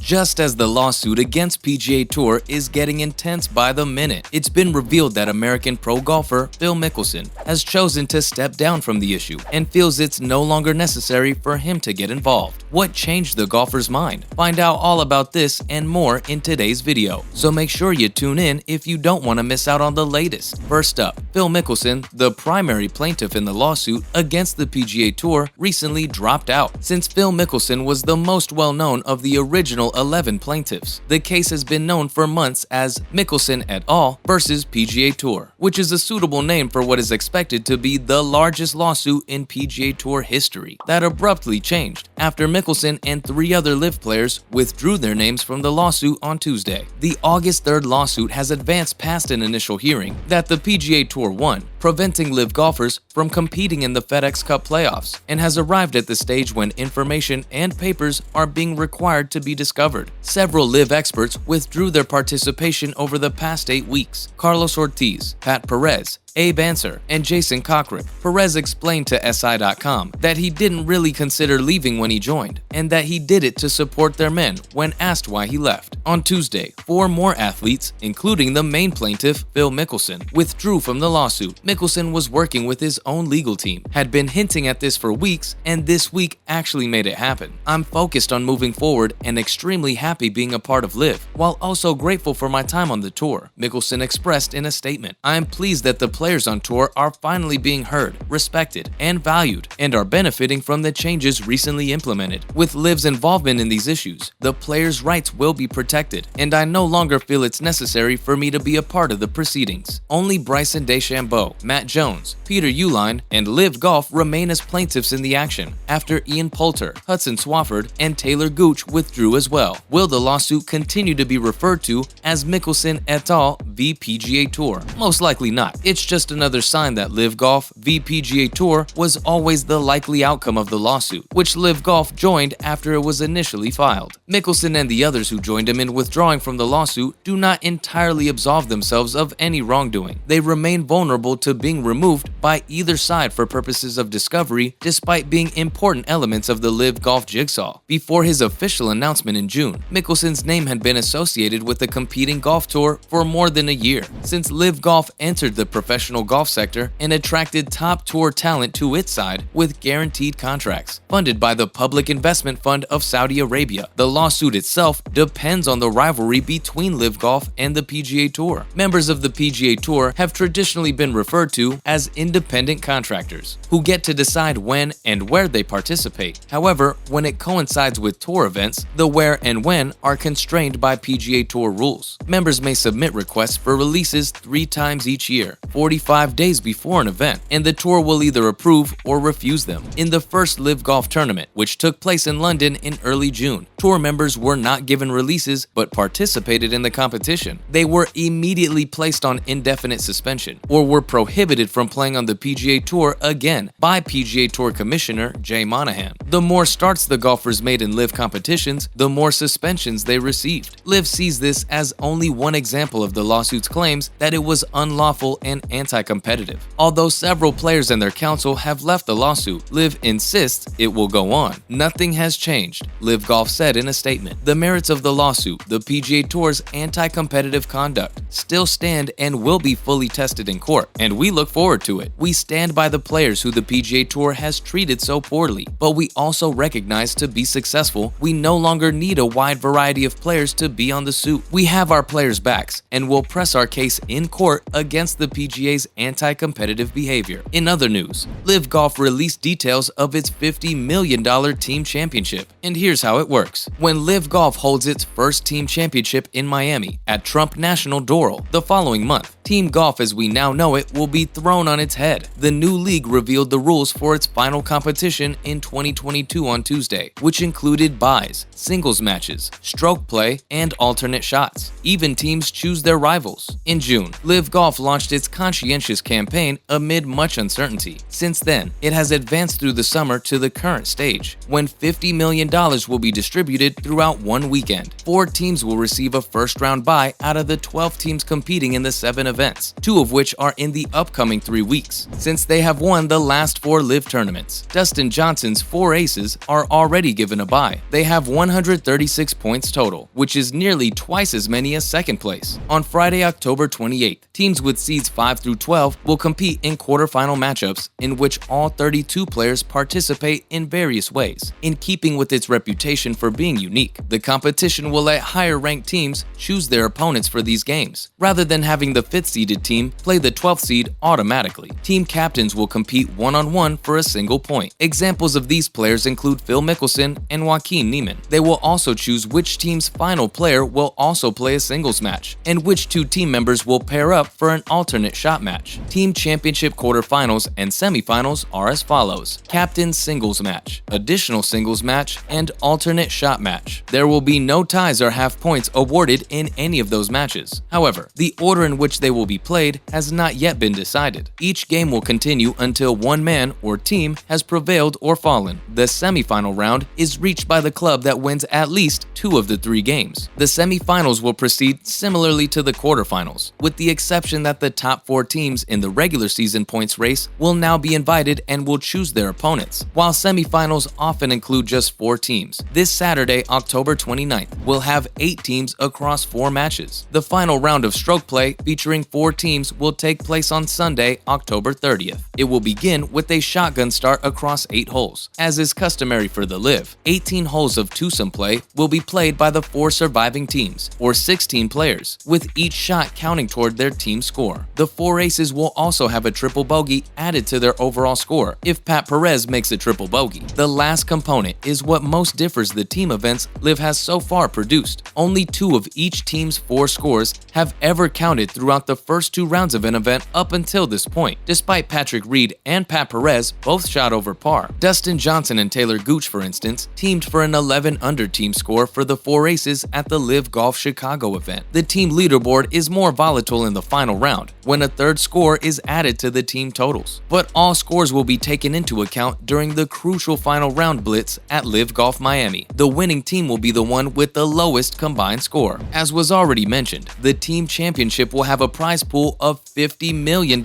just as the lawsuit against PGA Tour is getting intense by the minute. It's been revealed that American pro golfer Phil Mickelson has chosen to step down from the issue and feels it's no longer necessary for him to get involved. What changed the golfer's mind? Find out all about this and more in today's video, so make sure you tune in if you don't want to miss out on the latest. First up, Phil Mickelson, the primary plaintiff in the lawsuit against the PGA Tour, recently dropped out. Since Phil Mickelson was the most well-known of the original 11 plaintiffs, the case has been known for months as Mickelson et al. Versus PGA Tour, which is a suitable name for what is expected to be the largest lawsuit in PGA Tour history. That abruptly changed after Mickelson and 3 other LIV players withdrew their names from the lawsuit on Tuesday. The August 3rd lawsuit has advanced past an initial hearing that the PGA Tour won, preventing LIV golfers from competing in the FedEx Cup playoffs, and has arrived at the stage when information and papers are being required to be discovered. Several LIV experts withdrew their participation over the past 8 weeks. Carlos Ortiz, Pat Perez, Abe Answer, and Jason Cochran. Perez explained to SI.com that he didn't really consider leaving when he joined, and that he did it to support their men when asked why he left. On Tuesday, 4 more athletes, including the main plaintiff, Phil Mickelson, withdrew from the lawsuit. Mickelson was working with his own legal team, had been hinting at this for weeks, and this week actually made it happen. "I'm focused on moving forward and extremely happy being a part of LIV, while also grateful for my time on the tour," Mickelson expressed in a statement. "I am pleased that the players on tour are finally being heard, respected, and valued, and are benefiting from the changes recently implemented. With LIV's involvement in these issues, the players' rights will be protected, and I no longer feel it's necessary for me to be a part of the proceedings." Only Bryson DeChambeau, Matt Jones, Peter Uihlein, and LIV Golf remain as plaintiffs in the action, after Ian Poulter, Hudson Swafford, and Talor Gooch withdrew as well. Will the lawsuit continue to be referred to as Mickelson et al. V PGA Tour? Most likely not. It's just another sign that LIV Golf v PGA Tour was always the likely outcome of the lawsuit, which LIV Golf joined after it was initially filed. Mickelson and the others who joined him in withdrawing from the lawsuit do not entirely absolve themselves of any wrongdoing. They remain vulnerable to being removed by either side for purposes of discovery, despite being important elements of the LIV Golf jigsaw. Before his official announcement in June, Mickelson's name had been associated with the competing golf tour for more than a year, since LIV Golf entered the professional golf sector and attracted top tour talent to its side with guaranteed contracts. Funded by the Public Investment Fund of Saudi Arabia, the lawsuit itself depends on the rivalry between LIV Golf and the PGA Tour. Members of the PGA Tour have traditionally been referred to as independent contractors, who get to decide when and where they participate. However, when it coincides with tour events, the where and when are constrained by PGA Tour rules. Members may submit requests for releases 3 times each year, 45 days before an event, and the tour will either approve or refuse them. In the first LIV Golf tournament, which took place in London in early June, tour members were not given releases but participated in the competition. They were immediately placed on indefinite suspension, or were prohibited from playing on the PGA Tour again by PGA Tour Commissioner Jay Monahan. The more starts the golfers made in LIV competitions, the more suspensions they received. LIV sees this as only one example of the lawsuit's claims that it was unlawful and anti-competitive. Although several players and their counsel have left the lawsuit, LIV insists it will go on. "Nothing has changed," LIV Golf said in a statement. "The merits of the lawsuit, the PGA Tour's anti-competitive conduct, still stand and will be fully tested in court, and we look forward to it. We stand by the players who the PGA Tour has treated so poorly, but we also recognize to be successful, we no longer need a wide variety of players to be on the suit. We have our players' backs, and will press our case in court against the PGA's anti-competitive behavior." In other news, LIV Golf released details of its $50 million team championship, and here's how it works. When LIV Golf holds its first team championship in Miami at Trump National Doral the following month, team golf as we now know it will be thrown on its head. The new league revealed the rules for its final competition in 2022 on Tuesday, which included buys, singles matches, stroke play, and alternate shots. Even teams choose their rivals rivals. In June, LIV Golf launched its conscientious campaign amid much uncertainty. Since then, it has advanced through the summer to the current stage, when $50 million will be distributed throughout one weekend. 4 teams will receive a first-round bye out of the 12 teams competing in the 7 events, 2 of which are in the upcoming 3 weeks, since they have won the last 4 LIV tournaments. Dustin Johnson's 4 aces are already given a bye. They have 136 points total, which is nearly twice as many as second place. On Friday, October 28th, teams with seeds 5 through 12 will compete in quarterfinal matchups in which all 32 players participate in various ways. In keeping with its reputation for being unique, the competition will let higher-ranked teams choose their opponents for these games, rather than having the 5th-seeded team play the 12th seed automatically. Team captains will compete one-on-one for a single point. Examples of these players include Phil Mickelson and Joaquin Niemann. They will also choose which team's final player will also play a singles match, and which 2 team members will pair up for an alternate shot match. Team championship quarterfinals and semifinals are as follows: captain's singles match, additional singles match, and alternate shot match. There will be no ties or half points awarded in any of those matches. However, the order in which they will be played has not yet been decided. Each game will continue until one man or team has prevailed or fallen. The semifinal round is reached by the club that wins at least 2 of the 3 games. The semifinals will proceed similarly to the quarterfinals, with the exception that the top 4 teams in the regular season points race will now be invited and will choose their opponents, while semifinals often include just 4 teams. This Saturday, October 29th, will have 8 teams across 4 matches. The final round of stroke play, featuring 4 teams, will take place on Sunday, October 30th. It will begin with a shotgun start across 8 holes. As is customary for the LIV, 18 holes of twosome play will be played by the 4 surviving teams, or 16 players, with each shot counting toward their team score. The 4 aces will also have a triple bogey added to their overall score if Pat Perez makes a triple bogey. The last component is what most differs the team events LIV has so far produced. Only 2 of each team's 4 scores have ever counted throughout the first 2 rounds of an event up until this point, despite Patrick Reed and Pat Perez both shot over par. Dustin Johnson and Talor Gooch, for instance, teamed for an 11-under team score for the 4 aces at the LIV Golf Chicago event. The team leaderboard is more volatile in the final round, when a 3rd score is added to the team totals. But all scores will be taken into account during the crucial final round blitz at LIV Golf Miami. The winning team will be the one with the lowest combined score. As was already mentioned, the team championship will have a prize pool of $50 million,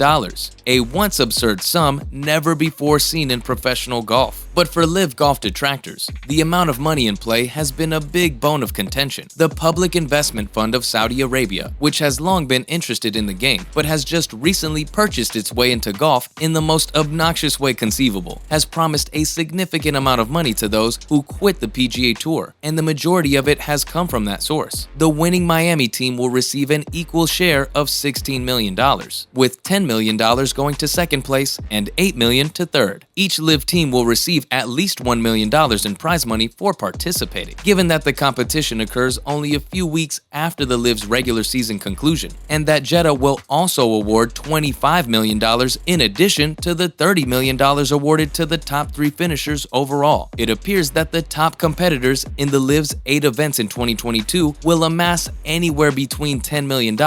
a once absurd sum never before seen in professional golf. But for LIV Golf detractors, the amount of money in play has been a big bone of contention. The Public Investment Fund of Saudi Arabia, which has long been interested in the game but has just recently purchased its way into golf in the most obnoxious way conceivable, has promised a significant amount of money to those who quit the PGA Tour, and the majority of it has come from that source. The winning Miami team will receive an equal share of $16 million, with $10 million going to second place and $8 million to third. Each LIV team will receive at least $1 million in prize money for participating, given that the competition occurs only a few weeks after the LIV's regular season conclusion, and that Jeddah will also award $25 million in addition to the $30 million awarded to the top 3 finishers overall. It appears that the top competitors in the LIV's 8 events in 2022 will amass anywhere between $10 million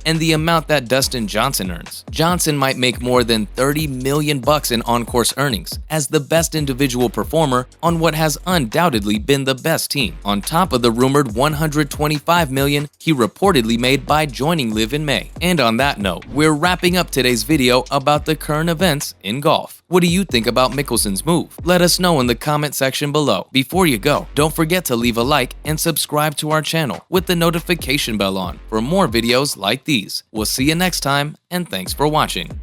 and the amount that Dustin Johnson earns. Johnson might make more than $30 million in on-course earnings as the best individual performer on what has undoubtedly been the best team, on top of the rumored $125 million he reportedly made by joining LIV in May. And on that note, we're wrapping up today's video about the current events in golf. What do you think about Mickelson's move? Let us know in the comment section below. Before you go, don't forget to leave a like and subscribe to our channel with the notification bell on for more videos like these. We'll see you next time, and thanks for watching.